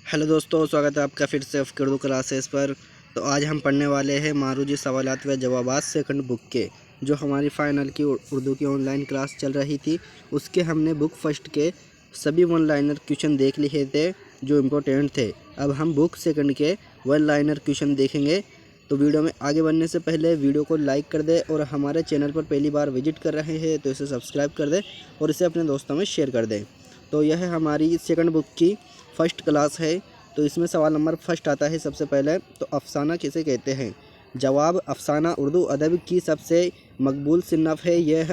Hello दोस्तों, स्वागत है आपका फिर से उर्दू क्लासेस पर। तो आज हम पढ़ने वाले हैं मारूजी सवालात व जवाबात सेकंड बुक के, जो हमारी फ़ाइनल की उर्दू की ऑनलाइन क्लास चल रही थी। उसके हमने बुक फर्स्ट के सभी वन लाइनर क्वेश्चन देख लिए थे जो इम्पोर्टेंट थे। अब हम बुक सेकंड के वन लाइनर क्वेश्चन देखेंगे। तो वीडियो में आगे बढ़ने से पहले वीडियो को लाइक कर दें और हमारे चैनल पर पहली बार विजिट कर रहे हैं तो इसे सब्सक्राइब कर दें और इसे अपने दोस्तों में शेयर कर दें। तो यह हमारी सेकंड बुक की फर्स्ट क्लास है। तो इसमें सवाल नंबर फर्स्ट आता है सबसे पहले, तो अफसाना किसे कहते हैं? जवाब, अफसाना उर्दू अदब की सबसे मकबूल सिन्नफ़ है। यह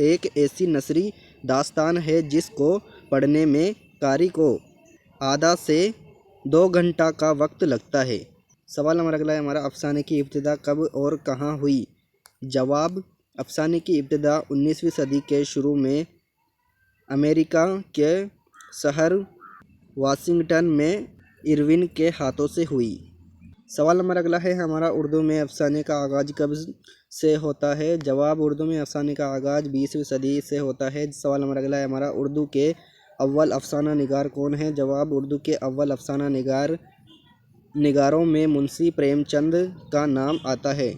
एक ऐसी नसरी दास्तान है जिसको पढ़ने में कारी को आधा से 2 घंटा का वक्त लगता है। सवाल नंबर अगला है हमारा, अफसाने की इब्तिदा कब और कहाँ हुई? जवाब, अफसाने की इब्तिदा 19वीं सदी के शुरू में अमेरिका के शहर वाशिंगटन में इरविन के हाथों से हुई। सवाल नंबर अगला है हमारा, उर्दू में अफसाने का आगाज़ कब से होता है? जवाब, उर्दू में अफसाने का आगाज़ 20वीं सदी से होता है। सवाल नंबर अगला है हमारा, उर्दू के अव्वल अफसाना निगार कौन है? जवाब, उर्दू के अव्वल अफसाना निगारों में मुंशी प्रेमचंद का नाम आता है।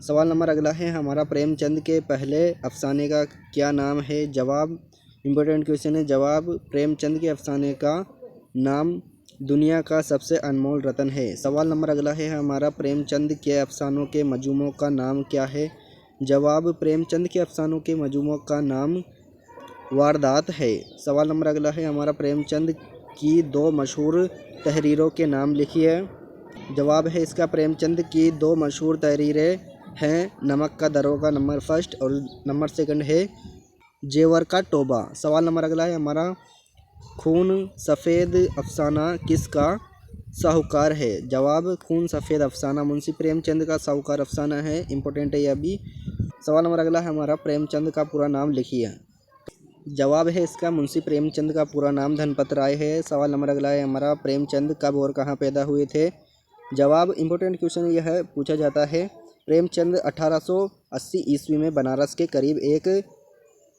सवाल नंबर अगला है हमारा, प्रेमचंद के पहले अफसाने का क्या नाम है? जवाब, इम्पोर्टेंट क्वेश्चन है। जवाब, प्रेमचंद के अफसाने का नाम दुनिया का सबसे अनमोल रतन है। सवाल नंबर अगला है हमारा, प्रेमचंद के अफसानों के मजमूओं का नाम क्या है? जवाब, प्रेमचंद के अफसानों के मजमूओं का नाम वारदात है। सवाल नंबर अगला है हमारा, प्रेमचंद की 2 मशहूर तहरीरों के नाम लिखिए। जवाब है इसका, प्रेमचंद की 2 मशहूर तहरीरें हैं नमक का दरोगा नंबर फर्स्ट और नंबर सेकंड है जेवर का तौबा। सवाल नंबर अगला है हमारा, खून सफ़ेद अफसाना किसका साहूकार है? जवाब, खून सफ़ेद अफसाना मुंशी प्रेमचंद का साहूकार अफसाना है। इंपॉर्टेंट है यह भी। सवाल नंबर अगला है हमारा, प्रेमचंद का पूरा नाम लिखिए। जवाब है इसका, मुंशी प्रेमचंद का पूरा नाम धनपत राय है। सवाल नंबर अगला है हमारा, प्रेमचंद कब और कहाँ पैदा हुए थे? जवाब, इंपॉर्टेंट क्वेश्चन यह पूछा जाता है। प्रेमचंद 1880 ईस्वी में बनारस के करीब एक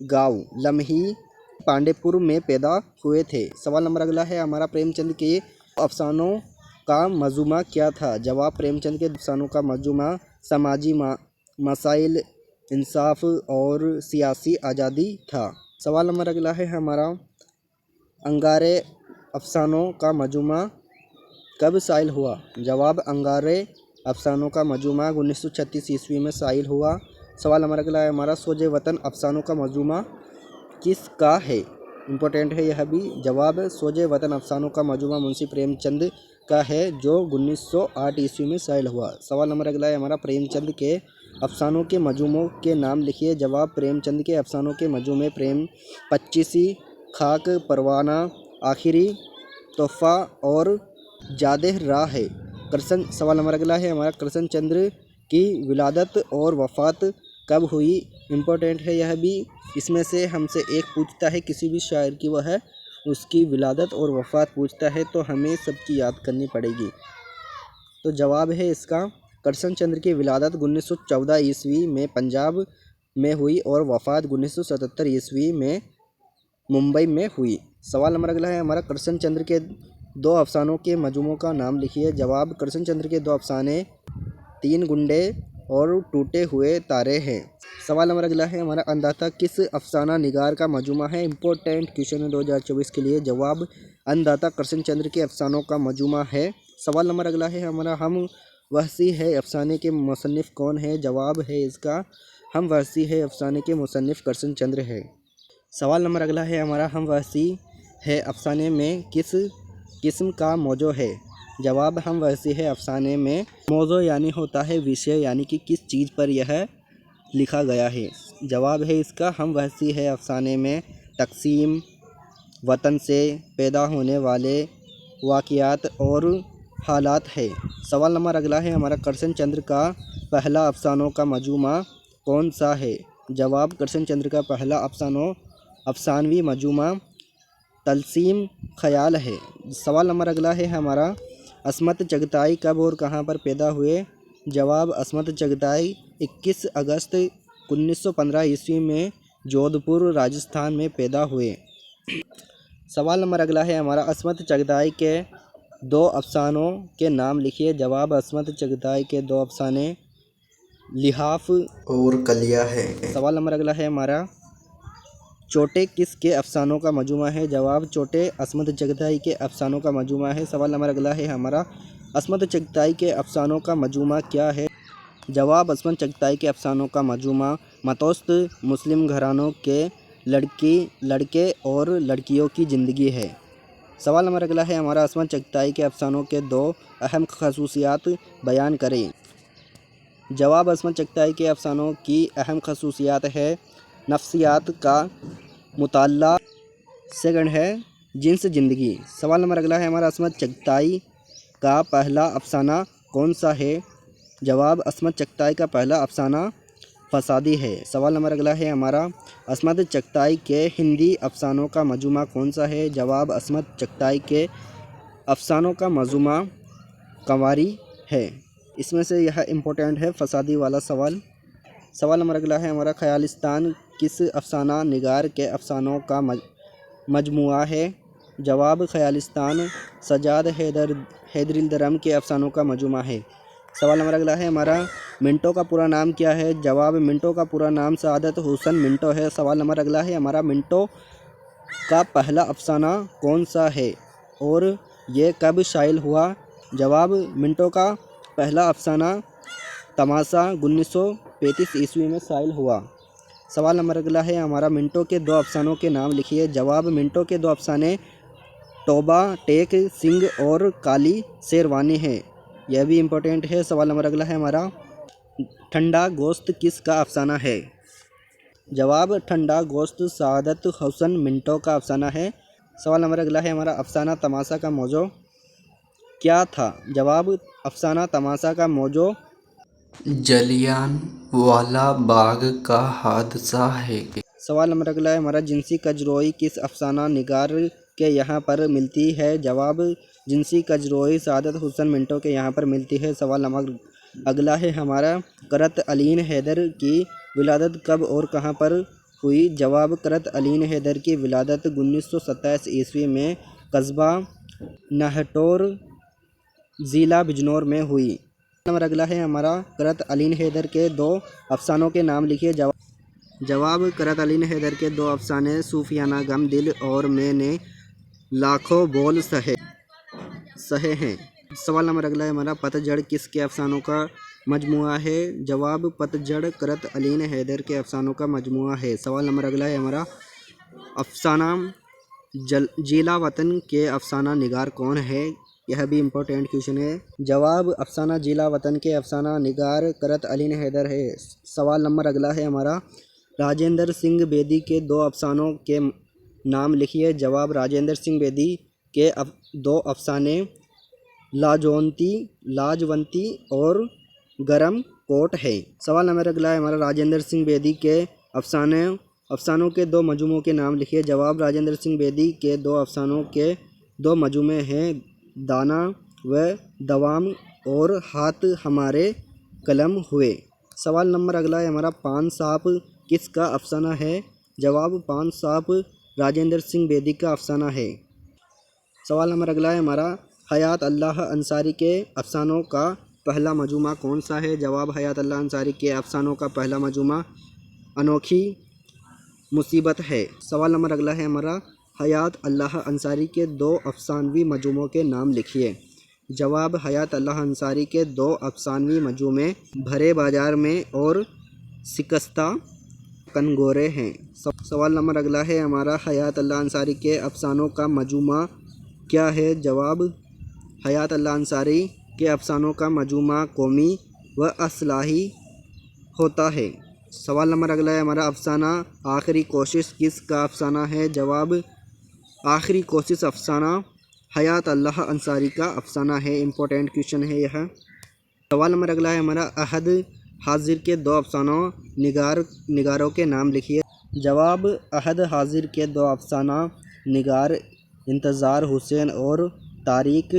गाँव लम्ही पांडेपुर में पैदा हुए थे। सवाल नंबर अगला है हमारा, प्रेमचंद के अफसानों का मजमूआ क्या था? जवाब, प्रेमचंद के अफसानों का मजमूआ समाजी मसाइल, इंसाफ और सियासी आज़ादी था। सवाल नंबर अगला है हमारा, अंगारे अफसानों का मजमूआ कब शाइल हुआ? जवाब, अंगारे अफसानों का मजमूआ 1936 ईस्वी में शाइल हुआ। सवाल नंबर अगला है हमारा, सोजे वतन अफसानों का मजमूआ किसका है? इम्पोर्टेंट है यह भी। जवाब, सोजे वतन अफसानों का मजमूआ मुंशी प्रेमचंद का है जो 1908 ईस्वी में शाइल हुआ। सवाल नंबर अगला है हमारा, प्रेमचंद के अफसानों के मजमूओं के नाम लिखिए। जवाब, प्रेमचंद के अफसानों के मजमूए प्रेम, 25, खाक, परवाना, आखिरी तोहफा और जादे राह है। सवाल नंबर अगला है हमारा, कृष्ण चंद्र की विलादत और वफ़ात कब हुई? इम्पोर्टेंट है यह भी। इसमें से हमसे एक पूछता है किसी भी शायर की, वह है उसकी विलादत और वफ़ात पूछता है तो हमें सबकी याद करनी पड़ेगी। तो जवाब है इसका, कृष्ण चंद्र की विलादत 1914 ईस्वी में पंजाब में हुई और वफ़ात 1977 ईस्वी में मुंबई में हुई। सवाल नंबर अगला है हमारा, कृष्ण चंद्र के 2 अफसानों के मजमूओं का नाम लिखिए। जवाब, कृष्ण चंद्र के 2 अफसाने 3 गुंडे और टूटे हुए तारे हैं। सवाल नंबर अगला है हमारा, अन्नदाता किस अफसाना निगार का मजमूआ है? इंपॉर्टेंट क्वेश्चन है 2024 के लिए। जवाब, अन्नदाता कृष्ण चंद्र के अफसानों का मजमूआ है। सवाल नंबर अगला है हमारा, हम वहसी है अफसाने के मुसन्निफ़ कौन है? जवाब है इसका, हम वहसी है अफसाने के मुसन्निफ़ कृष्ण चंद्र है। सवाल नंबर अगला है हमारा, हम वहसी है अफसाने में किस किस्म का मौजू है? जवाब, हम वहसी है अफसाने में मौजू यानी होता है विषय, यानी कि किस चीज़ पर यह लिखा गया है। जवाब है इसका, हम वहसी है अफसाने में तकसीम, वतन से पैदा होने वाले वाक़ियात और हालात है। सवाल नंबर अगला है हमारा, कृष्ण चंद्र का पहला अफसानों का मजमूआ कौन सा है? जवाब, कृष्ण चंद्र का पहला अफसानवी मजमूआ तलसीम ख़याल है। सवाल नंबर अगला है हमारा, अस्मत चगताई कब और कहाँ पर पैदा हुए? जवाब, अस्मत चगताई 21 अगस्त 1915 ईस्वी में जोधपुर राजस्थान में पैदा हुए। सवाल नंबर अगला है हमारा, अस्मत चगताई के 2 अफसानों के नाम लिखिए। जवाब, अस्मत चगताई के 2 अफसाने लिहाफ और कलिया है। सवाल नंबर अगला है हमारा, चोटे किसके अफसानों का मजमूआ है। जवाब, चोटे अस्मत चगताई के अफसानों का मजमूआ है। सवाल नंबर अगला है हमारा, अस्मत चगताई के अफसानों का मजमूआ क्या है। जवाब, अस्मत चगताई के अफसानों का मजमूआ मतोस्त मुस्लिम घरानों के लड़के और लड़कियों की ज़िंदगी है। सवाल नंबर अगला है हमारा, अस्मत चगताई के अफसानों के 2 अहम खसूसियात बयान करें। जवाब, अस्मत चगताई के अफसानों की अहम खसूसियात है नफ्सियात का मुताल्ला, सेकंड है जिन्स ज़िंदगी। सवाल नंबर अगला है हमारा, अस्मत चगताई का पहला अफसाना कौन सा है। जवाब, अस्मत चगताई का पहला अफसाना फसादी है। सवाल नंबर अगला है हमारा, अस्मत चगताई के हिंदी अफसानों का मजमूआ कौन सा है। जवाब, अस्मत चगताई के अफसानों का मजमूआ कंवारी है। इसमें से यह इम्पोर्टेंट है फसादी वाला सवाल। सवाल नंबर अगला है हमारा, ख़यालिस्तान किस अफसाना निगार के अफसानों का मजमूआ है। जवाब, ख़यालिस्तान सजाद हैदरिलदरम के अफसानों का मजमूआ है। सवाल नंबर अगला है हमारा, मिंटो का पूरा नाम क्या है। जवाब, मिंटो का पूरा नाम सआदत हुसैन मिंटो है। सवाल नंबर अगला है हमारा, मिंटो का पहला अफसाना कौन सा है और ये कब शाइल हुआ। जवाब, मिंटो का पहला अफसाना तमाशा 1935 ईस्वी में शाइल हुआ। सवाल नंबर अगला है हमारा, मिंटो के 2 अफसानों के नाम लिखिए। जवाब, मिंटो के 2 अफसाने तौबा टेक सिंह और काली शेरवानी है। यह भी इम्पोर्टेंट है। सवाल नंबर अगला है हमारा, ठंडा गोश्त किसका अफसाना है। जवाब, ठंडा गोश्त सआदत हुसैन मिंटो का अफसाना है। सवाल नंबर अगला है हमारा, अफसाना तमाशा का मौजू क्या था। जवाब, अफसाना तमाशा का मौजू जलियांवाला बाग का हादसा है। सवाल नंबर अगला है हमारा, जिनसी कजरोई किस अफसाना निगार के यहाँ पर मिलती है। जवाब, जिनसी कजरोई सआदत हुसैन मिंटो के यहाँ पर मिलती है। सवाल नंबर अगला है हमारा, करत अलीन हैदर की विलादत कब और कहाँ पर हुई। जवाब, करत अलीन हैदर की विलादत 1927 ईस्वी में कस्बा नहटोर ज़िला बिजनौर में हुई। नंबर अगला है हमारा, करत अलीन हैदर के 2 अफसानों के नाम लिखिए। जवाब, करत अलीन हैदर के 2 अफसाने सूफियाना गम दिल और मैंने लाखों बोल सहे हैं। सवाल नंबर अगला है हमारा, पतझड़ किसके अफसानों का मजमूआ है। जवाब, पतझड़ करत अलीन हैदर के अफसानों का मजमूआ है। सवाल नंबर अगला है हमारा, अफसाना जिला वतन के अफसाना निगार कौन है। यह भी इम्पोर्टेंट क्वेश्चन है। जवाब, अफसाना जिला वतन के अफसाना निगार करत अलीन हैदर है। सवाल नंबर अगला है हमारा, राजेंद्र सिंह बेदी के 2 अफसानों के नाम लिखिए। जवाब, राजेंद्र सिंह बेदी के 2 अफसाने लाजवंती और गरम कोट है। सवाल नंबर अगला है हमारा, राजेंद्र सिंह बेदी के अफसानों के 2 मजमूओं के नाम लिखिए। जवाब, राजेंद्र सिंह बेदी के 2 अफसानों के 2 मजमूए हैं दाना व दवाम और हाथ हमारे कलम हुए। सवाल नंबर अगला है हमारा, पान साहब किसका अफसाना है। जवाब, पान साहब राजेंद्र सिंह बेदी का अफसाना है। सवाल नंबर अगला है हमारा, हयात अल्लाह अंसारी के अफसानों का पहला मजमूआ कौन सा है। जवाब, हयात अल्लाह अंसारी के अफसानों का पहला मजमूआ अनोखी मुसीबत है। सवाल नंबर अगला है हमारा, हयात अल्लाह अंसारी के 2 अफसानवी मजमूओं के नाम लिखिए। जवाब, हयात अल्लाह अंसारी के 2 अफसानवी मजमूए भरे बाजार में और शिकस्ता कनगोरे हैं। सवाल नंबर अगला है हमारा, हयात अल्लाह अंसारी के अफसानों का मजमूआ क्या है। जवाब, हयात अल्लाह अंसारी के अफसानों का मजमूआ कौमी व असलाही होता है। सवाल नंबर अगला है हमारा, अफसाना आखिरी कोशिश किसका अफसाना है। जवाब, आखिरी कोशिश अफसाना हयात अल्लाह अंसारी का अफसाना है। इम्पोर्टेंट क्वेश्चन है यह। सवाल नंबर अगला है हमारा, अहद हाजिर के 2 अफसानों निगारों के नाम लिखिए। जवाब, अहद हाजिर के 2 अफसाना निगार इंतज़ार हुसैन और तारिक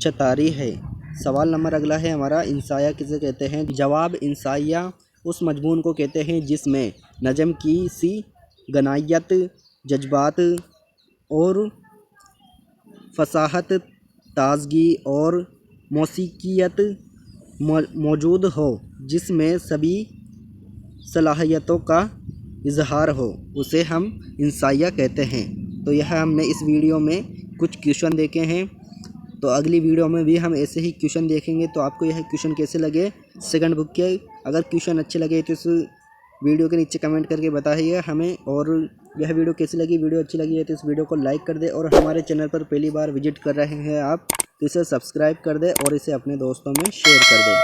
छतारी है। सवाल नंबर अगला है हमारा, इंसाया किसे कहते हैं। जवाब, इंसाया उस मजमून को कहते हैं जिसमें नज़म की सी गनायत, जज्बात और फसाहत, ताजगी और मौसीकियत मौजूद हो, जिसमें सभी सलाहियतों का इजहार हो, उसे हम इंसाइया कहते हैं। तो यह हमने इस वीडियो में कुछ क्वेश्चन देखे हैं। तो अगली वीडियो में भी हम ऐसे ही क्वेश्चन देखेंगे। तो आपको यह क्वेश्चन कैसे लगे सेकंड बुक के? अगर क्वेश्चन अच्छे लगे तो इस वीडियो के नीचे कमेंट करके बताइए हमें। और यह वीडियो कैसी लगी? वीडियो अच्छी लगी है तो इस वीडियो को लाइक कर दे, और हमारे चैनल पर पहली बार विजिट कर रहे हैं आप तो इसे सब्सक्राइब कर दे और इसे अपने दोस्तों में शेयर कर दे।